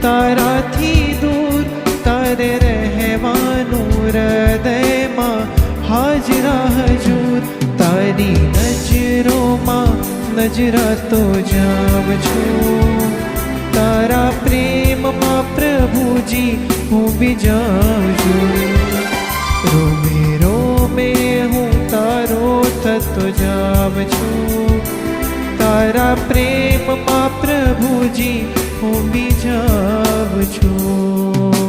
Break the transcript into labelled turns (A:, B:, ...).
A: તારાથી દૂર તારે રહેવાનું, હૃદયમાં હાજરા હજૂર. તારી નજરોમાં નજરાતો જાઉં છું, તારા પ્રેમમાં પ્રભુજી હું બીજાઉં છું. રોમે રોમે હું તારો થતો જાઉં છું, તારા પ્રેમમાં પ્રભુજી હું બીજાઉં છું.